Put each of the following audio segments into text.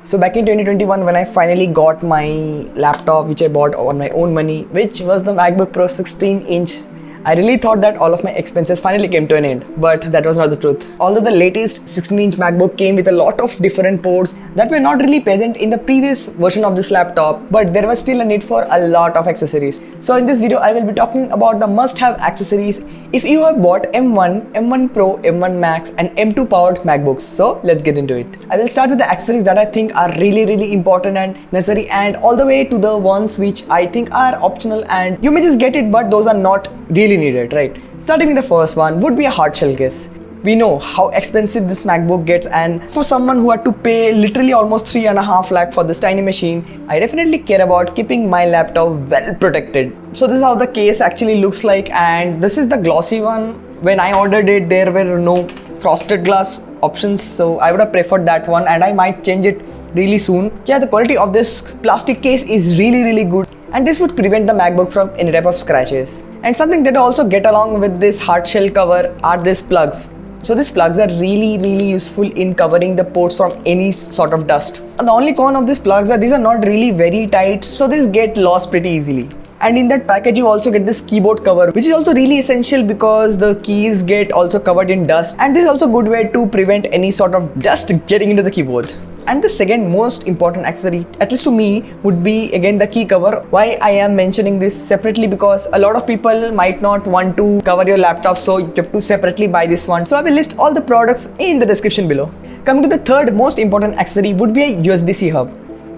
So back in 2021, when I finally got my laptop, which I bought on my own money, which was the MacBook Pro 16-inch, I really thought that all of my expenses finally came to an end, but that was not the truth. Although the latest 16-inch MacBook came with a lot of different ports that were not really present in the previous version of this laptop, but there was still a need for a lot of accessories. So in this video, I will be talking about the must-have accessories if you have bought M1, M1 Pro, M1 Max and M2 powered MacBooks. So let's get into it. I will start with the accessories that I think are really important and necessary, and all the way to the ones which I think are optional and you may just get it, but those are not really needed, right? Starting with the first one would be a hard shell case. We know how expensive this MacBook gets, and for someone who had to pay literally almost 3.5 lakh for this tiny machine, I definitely care about keeping my laptop well protected. So this is how the case actually looks like, and this is the glossy one. When I ordered it, there were no frosted glass options, so I would have preferred that one, and I might change it really soon. Yeah, the quality of this plastic case is really good, and this would prevent the MacBook from any type of scratches. And something that also get along with this hard shell cover are these plugs. So these plugs are really useful in covering the ports from any sort of dust. And the only con of these plugs are these are not really very tight, so these get lost pretty easily. And in that package you also get this keyboard cover, which is also really essential because the keys get also covered in dust, and this is also a good way to prevent any sort of dust getting into the keyboard. And the second most important accessory, at least to me, would be again the key cover. Why I am mentioning this separately, because a lot of people might not want to cover your laptop, so you have to separately buy this one. So I will list all the products in the description below. Coming to the third most important accessory would be a USB-C hub.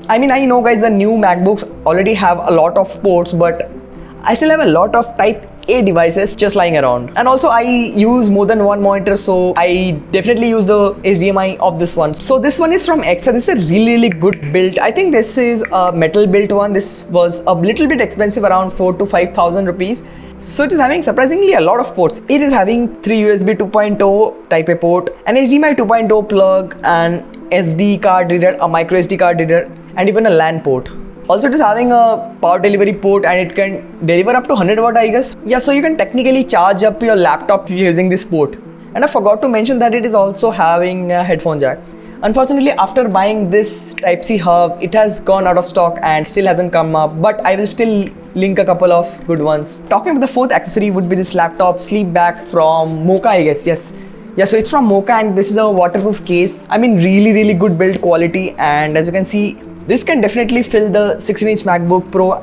I mean, I know guys, the new MacBooks already have a lot of ports, but I still have a lot of Type A devices just lying around. And also I use more than one monitor, so I definitely use the HDMI of this one. So this one is from Exa. This is a really good build. I think this is a metal built one. This was a little bit expensive, around 4,000 to 5,000 rupees. So it is having surprisingly a lot of ports. It is having 3 USB 2.0 Type A port, an HDMI 2.0 plug, an SD card reader, a micro SD card reader, and even a LAN port. Also, it is having a power delivery port, and it can deliver up to 100 watt, I guess. Yeah, so you can technically charge up your laptop using this port. And I forgot to mention that it is also having a headphone jack. Unfortunately, after buying this Type-C hub, it has gone out of stock and still hasn't come up, but I will still link a couple of good ones. Talking about the fourth accessory would be this laptop sleep bag from Mocha, I guess. Yes. Yeah, so it's from Mocha, and this is a waterproof case. I mean, really good build quality, and as you can see, this can definitely fill the 16-inch MacBook Pro.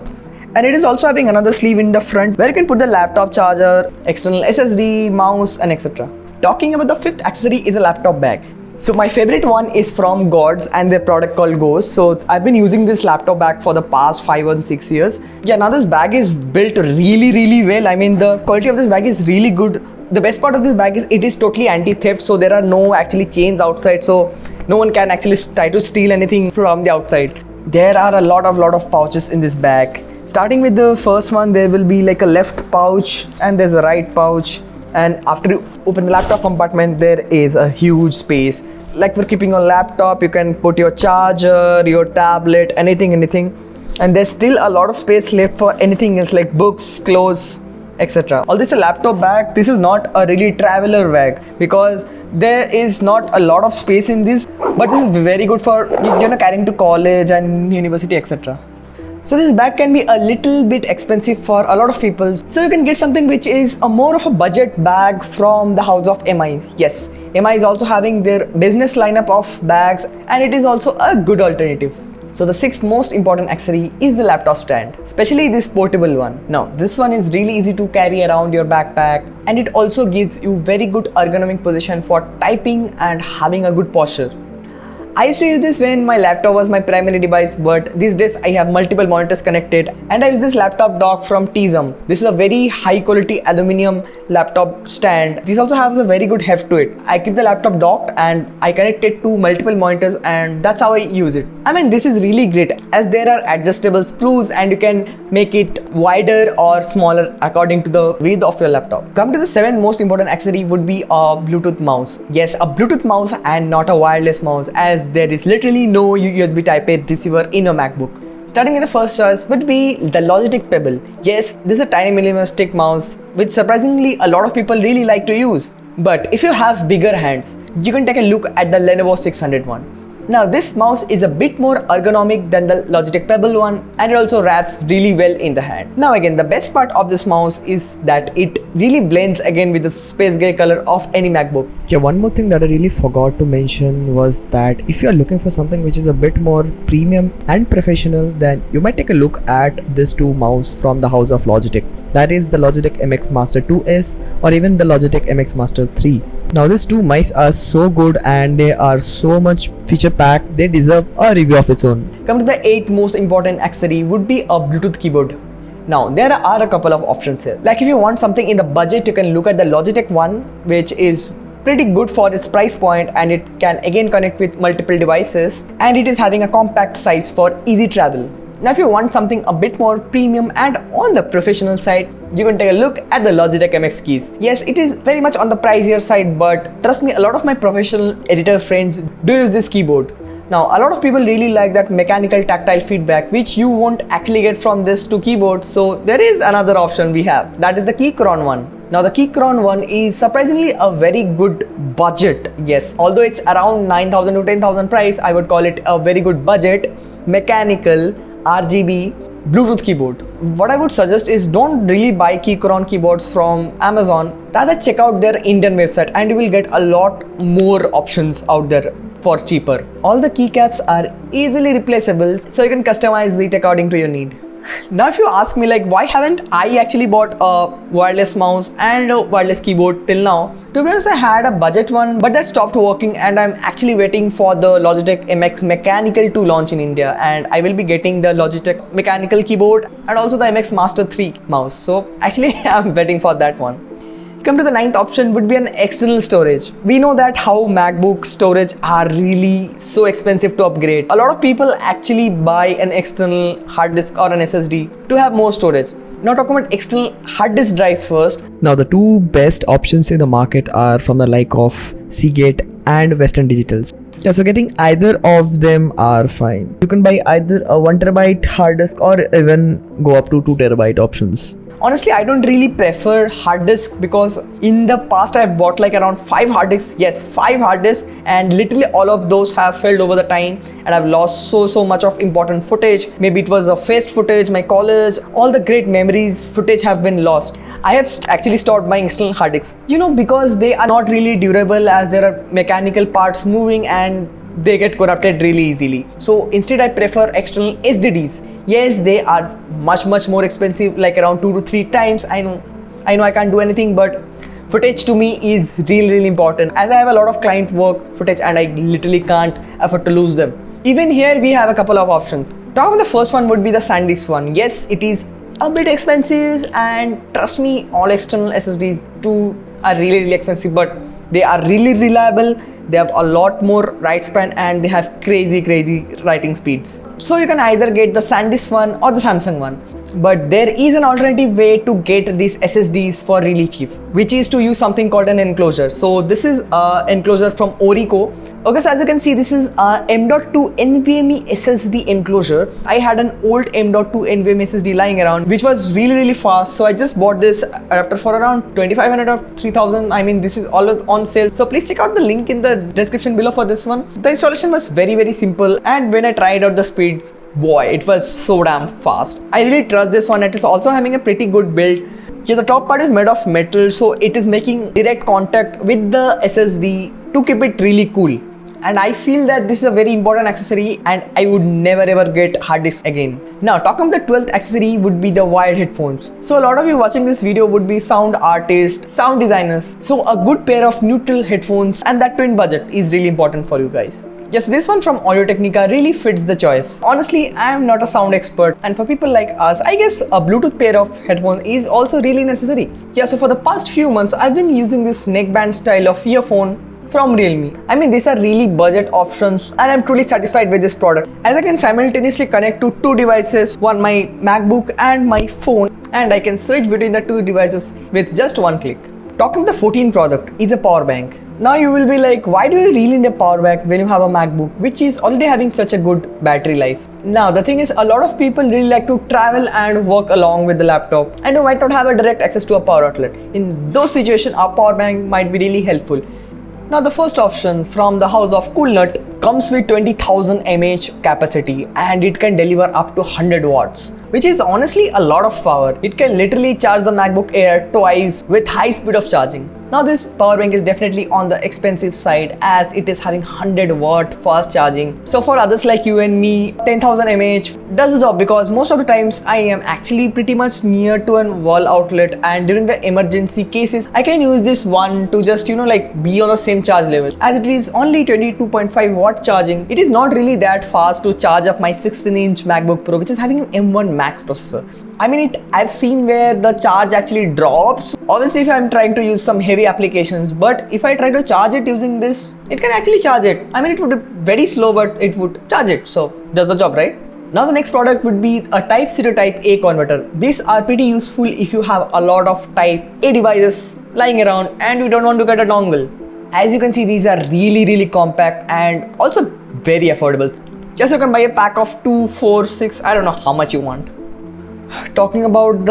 And it is also having another sleeve in the front where you can put the laptop charger, external SSD, mouse, and etc. Talking about the fifth accessory is a laptop bag. So my favorite one is from Gods and their product called Ghost. So I've been using this laptop bag for the past 5 or 6 years. Yeah, now this bag is built really well. I mean, the quality of this bag is really good. The best part of this bag is it is totally anti-theft, so there are no actually chains outside, so no one can actually try to steal anything from the outside. There are a lot of pouches in this bag. Starting with the first one, there will be like a left pouch and there's a right pouch. And after you open the laptop compartment, there is a huge space. Like for keeping your laptop, you can put your charger, your tablet, anything. And there's still a lot of space left for anything else like books, clothes, etc. Although it's a laptop bag, this is not a really traveler bag because there is not a lot of space in this, but this is very good for carrying to college and university, etc. So this bag can be a little bit expensive for a lot of people, so you can get something which is a more of a budget bag from the house of MI. Yes, MI is also having their business lineup of bags, and it is also a good alternative. So the sixth most important accessory is the laptop stand, especially this portable one. Now this one is really easy to carry around your backpack, and it also gives you very good ergonomic position for typing and having a good posture. I used to use this when my laptop was my primary device, but these days I have multiple monitors connected, and I use this laptop dock from Tism. This is a very high quality aluminum laptop stand. This also has a very good heft to it. I keep the laptop docked and I connect it to multiple monitors, and that's how I use it. I mean, this is really great as there are adjustable screws and you can make it wider or smaller according to the width of your laptop. Come to the seventh most important accessory would be a Bluetooth mouse. Yes, a Bluetooth mouse and not a wireless mouse, as there is literally no USB Type-A receiver in a MacBook. Starting with the first choice would be the Logitech Pebble. Yes, this is a tiny minimalistic mouse which surprisingly a lot of people really like to use. But if you have bigger hands, you can take a look at the Lenovo 600 one. Now this mouse is a bit more ergonomic than the Logitech Pebble one, and it also wraps really well in the hand. Now again, the best part of this mouse is that it really blends again with the space gray color of any MacBook. Yeah, one more thing that I really forgot to mention was that if you are looking for something which is a bit more premium and professional, then you might take a look at this two mouse from the house of Logitech. That is the Logitech MX Master 2S or even the Logitech MX Master 3. Now these two mice are so good and they are so much feature packed, they deserve a review of its own. Come to the 8th most important accessory would be a Bluetooth keyboard. Now there are a couple of options here. Like if you want something in the budget, you can look at the Logitech one, which is pretty good for its price point, and it can again connect with multiple devices, and it is having a compact size for easy travel. Now if you want something a bit more premium and on the professional side, you can take a look at the Logitech MX keys. Yes, it is very much on the pricier side, but trust me, a lot of my professional editor friends do use this keyboard. Now a lot of people really like that mechanical tactile feedback, which you won't actually get from this two keyboards. So there is another option we have, that is the Keychron one. Now the Keychron one is surprisingly a very good budget. Yes, although it's around 9,000 to 10,000 price, I would call it a very good budget mechanical RGB Bluetooth keyboard. What I would suggest is don't really buy Keychron keyboards from Amazon. Rather check out their Indian website and you will get a lot more options out there for cheaper. All the keycaps are easily replaceable, so you can customize it according to your need. Now if you ask me like why haven't I actually bought a wireless mouse and a wireless keyboard till now, to be honest I had a budget one but that stopped working, and I'm actually waiting for the Logitech MX Mechanical to launch in India, and I will be getting the Logitech Mechanical keyboard and also the MX Master 3 mouse. So actually I'm waiting for that one. Come to the 9th option would be an external storage. We know that how MacBook storage are really so expensive to upgrade. A lot of people actually buy an external hard disk or an SSD to have more storage. Now talking about external hard disk drives first. Now the two best options in the market are from the like of Seagate and Western Digitals. Yeah, so getting either of them are fine. You can buy either a 1TB hard disk or even go up to 2TB options. Honestly, I don't really prefer hard disk because in the past I've bought like around 5 hard disks. Yes, 5 hard disks, and literally all of those have failed over the time, and I've lost so much of important footage. Maybe it was a fest footage, my college, all the great memories footage have been lost. I have actually stopped buying external hard disks, because they are not really durable, as there are mechanical parts moving and they get corrupted really easily. So instead I prefer external HDDs. Yes, they are much more expensive, like around 2 to 3 times. I know I can't do anything, but footage to me is really important, as I have a lot of client work footage and I literally can't afford to lose them. Even here we have a couple of options. Talking about the first one would be the SanDisk one. Yes, it is a bit expensive, and trust me, all external SSDs too are really expensive, but they are really reliable. They have a lot more write span and they have crazy writing speeds. So you can either get the SanDisk one or the Samsung one. But there is an alternative way to get these SSDs for really cheap, which is to use something called an enclosure. So this is an enclosure from Orico. Okay, so as you can see, this is a M.2 NVMe SSD enclosure. I had an old M.2 NVMe SSD lying around, which was really fast. So I just bought this adapter for around 2,500 or 3,000. I mean, this is always on sale. So please check out the link in the description below for this one. The installation was very simple, and when I tried out the speeds, boy, it was so damn fast. I really trust this one. It is also having a pretty good build. Here the top part is made of metal, so it is making direct contact with the SSD to keep it really cool. And I feel that this is a very important accessory, and I would never ever get hard disk again. Now talking about the 12th accessory would be the wired headphones. So a lot of you watching this video would be sound artists, sound designers. So a good pair of neutral headphones, and that too in budget, is really important for you guys. Yes, this one from Audio Technica really fits the choice. Honestly, I am not a sound expert, and for people like us, I guess a Bluetooth pair of headphones is also really necessary. Yeah, so for the past few months, I've been using this neckband style of earphone from Realme. I mean, these are really budget options, and I'm truly satisfied with this product, as I can simultaneously connect to 2 devices, one my MacBook and my phone, and I can switch between the 2 devices with just one click. Talking the 14th product is a power bank. Now you will be like, why do you really need a power bank when you have a MacBook, which is already having such a good battery life? Now the thing is, a lot of people really like to travel and work along with the laptop, and you might not have a direct access to a power outlet. In those situations, a power bank might be really helpful. Now the first option from the house of Coolnut comes with 20,000 mAh capacity and it can deliver up to 100 watts, which is honestly a lot of power. It can literally charge the MacBook Air twice with high speed of charging. Now this power bank is definitely on the expensive side as it is having 100-watt fast charging. So for others like you and me, 10,000 mAh does the job because most of the times I am actually pretty much near to a wall outlet, and during the emergency cases I can use this one to just like be on the same charge level. As it is only 22.5 watt charging, it is not really that fast to charge up my 16-inch MacBook Pro, which is having an M1 Max processor. I mean, I've seen where the charge actually drops, obviously if I'm trying to use some heavy applications, but if I try to charge it using this, it can actually charge it. I mean, it would be very slow, but it would charge it, so does the job, right? Now the next product would be a Type-C to Type-A converter. These are pretty useful if you have a lot of Type-A devices lying around and you don't want to get a dongle. As you can see, these are really compact and also very affordable. Just you can buy a pack of 2, 4, 6, I don't know how much you want. Talking about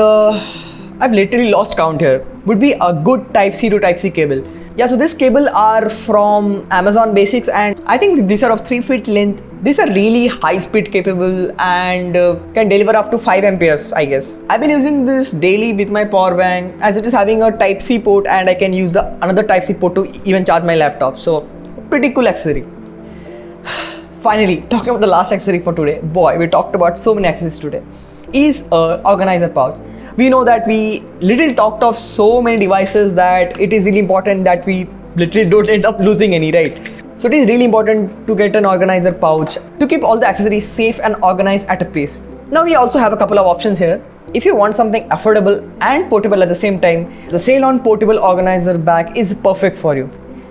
I've literally lost count here, would be a good Type-C to Type-C cable. Yeah, so this cable are from Amazon Basics and I think these are of 3 feet length. These are really high speed capable and can deliver up to 5 amperes, I guess. I've been using this daily with my power bank as it is having a Type-C port and I can use another Type-C port to even charge my laptop. So pretty cool accessory. Finally, talking about the last accessory for today. Boy, we talked about so many accessories today. Is a organizer pouch. We know that we literally talked of so many devices that it is really important that we literally don't end up losing any, right? So it is really important to get an organizer pouch to keep all the accessories safe and organized at a place. Now we also have a couple of options here. If you want something affordable and portable at the same time, the sale on portable organizer bag is perfect for you.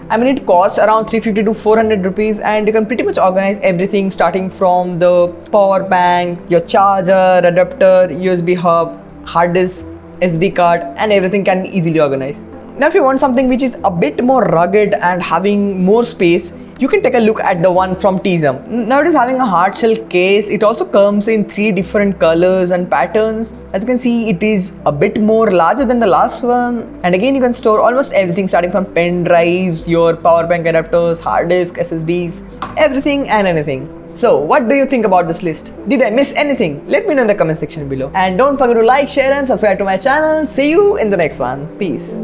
I mean, it costs around 350 to 400 rupees and you can pretty much organize everything starting from the power bank, your charger, adapter, USB hub, hard disk, SD card, and everything can be easily organized. Now if you want something which is a bit more rugged and having more space, you can take a look at the one from Tism. Now it is having a hard shell case. It also comes in 3 different colors and patterns. As you can see, it is a bit more larger than the last one. And again, you can store almost everything starting from pen drives, your power bank adapters, hard disk, SSDs, everything and anything. So what do you think about this list? Did I miss anything? Let me know in the comment section below. And don't forget to like, share and subscribe to my channel. See you in the next one. Peace.